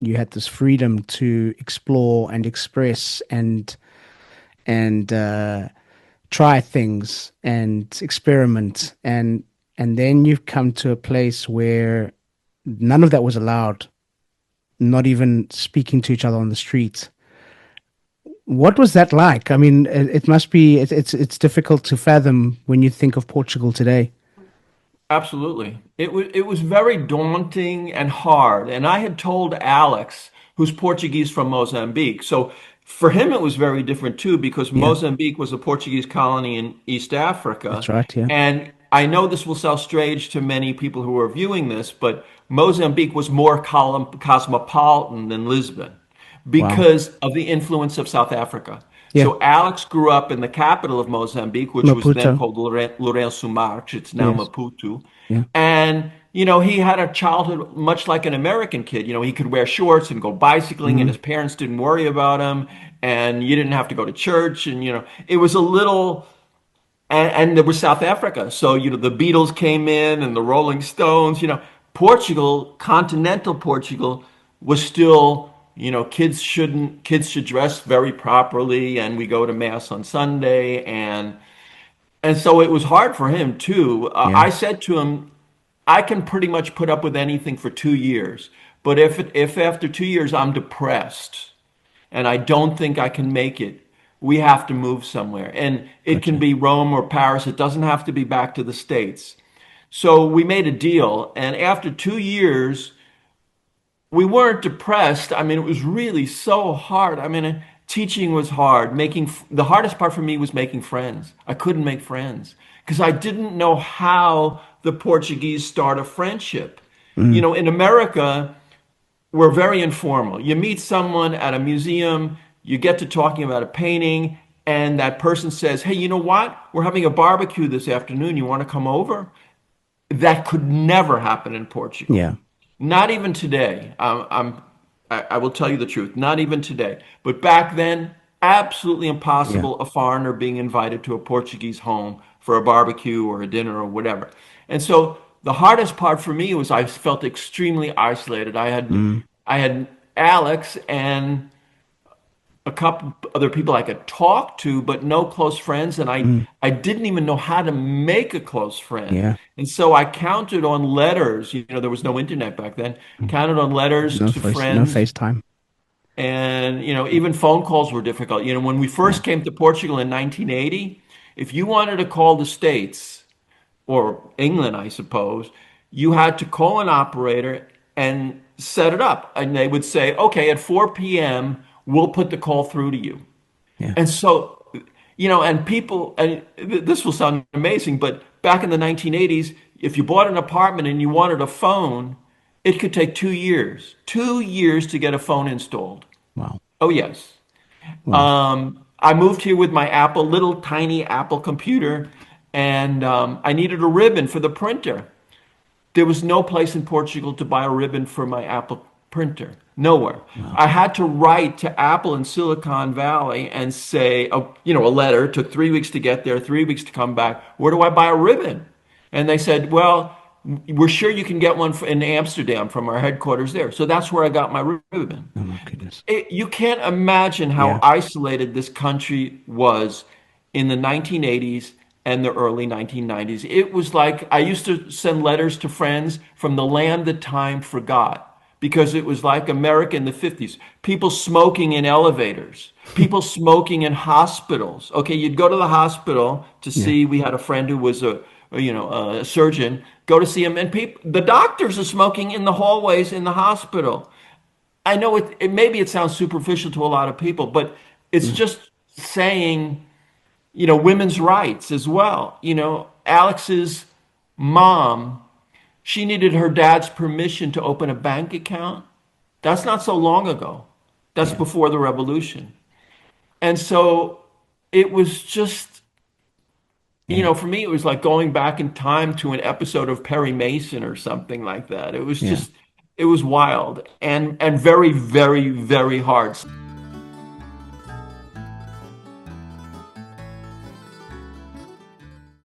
you had this freedom to explore and express and try things and experiment and then you've come to a place where none of that was allowed, not even speaking to each other on the street. What was that like? I mean, it must be it's difficult to fathom when you think of Portugal today. Absolutely. It was very daunting and hard. And I had told Alex, who's Portuguese from Mozambique. So for him it was very different too, because Yeah, Mozambique was a Portuguese colony in East Africa. that's right. Yeah. And I know this will sound strange to many people who are viewing this, but Mozambique was more cosmopolitan than Lisbon Wow. because of the influence of South Africa. Yeah. So Alex grew up in the capital of Mozambique, which was then Maputo. called Lourenço Marques. It's now Yes. Maputo. Yeah. And, he had a childhood much like an American kid. He could wear shorts and go bicycling, and Hmm. his parents didn't worry about him. And you didn't have to go to church. And, it was a little, and there was South Africa. So, the Beatles came in and the Rolling Stones, Portugal, continental Portugal was still, kids should dress very properly, and we go to mass on Sunday. And so it was hard for him too. Yeah. I said to him, I can pretty much put up with anything for 2 years, but if after 2 years I'm depressed and I don't think I can make it, we have to move somewhere. And it can Gotcha. be Rome or Paris. It doesn't have to be back to the States. So we made a deal, and after 2 years, we weren't depressed. I mean, it was really so hard. I mean, teaching was hard. Making the hardest part for me was making friends. I couldn't make friends because I didn't know how the Portuguese start a friendship. Mm. In America, we're very informal. You meet someone at a museum, you get to talking about a painting, and that person says, "Hey, you know what? We're having a barbecue this afternoon. You want to come over?" That could never happen in Portugal. Yeah. Not even today. I will tell you the truth. Not even today. But back then, absolutely Yeah. impossible a foreigner being invited to a Portuguese home for a barbecue or a dinner or whatever. And so the hardest part for me was I felt extremely isolated. Mm. I had Alex and a couple other people I could talk to, but no close friends. And Mm. I didn't even know how to make a close friend. Yeah. And so I counted on letters. There was no internet back then. Mm. Counted on letters to No friends. FaceTime. And, even phone calls were difficult. When we Yeah. first came to Portugal in 1980, if you wanted to call the States or England, I suppose, you had to call an operator and set it up. And they would say, okay, at 4 p.m., we'll put the call through to you. Yeah. And so, and people, and this will sound amazing, but back in the 1980s, if you bought an apartment and you wanted a phone, it could take 2 years, 2 years to get a phone installed. Wow. Oh, yes. Wow. I moved here with my little tiny Apple computer, and I needed a ribbon for the printer. There was no place in Portugal to buy a ribbon for my Apple printer. Nowhere. Wow. I had to write to Apple in Silicon Valley and say, a letter. It took 3 weeks to get there, 3 weeks to come back. Where do I buy a ribbon? And they said, well, we're sure you can get one in Amsterdam from our headquarters there. So that's where I got my ribbon. Oh my goodness. You can't imagine how Yeah. isolated this country was in the 1980s and the early 1990s. It was like I used to send letters to friends from the land that time forgot because it was like America in the 50s. People smoking in elevators, people smoking in hospitals. Okay, you'd go to the hospital to Yeah. see. We had a friend who was a surgeon. Go to see him, and the doctors are smoking in the hallways in the hospital. I know maybe it sounds superficial to a lot of people, but it's Yeah. just saying, women's rights as well. Alex's mom, she needed her dad's permission to open a bank account. That's not so long ago. That's Yeah. before the revolution. And so it was just, Yeah. for me, it was like going back in time to an episode of Perry Mason or something like that. It was Yeah. just, it was wild and very, very, very hard.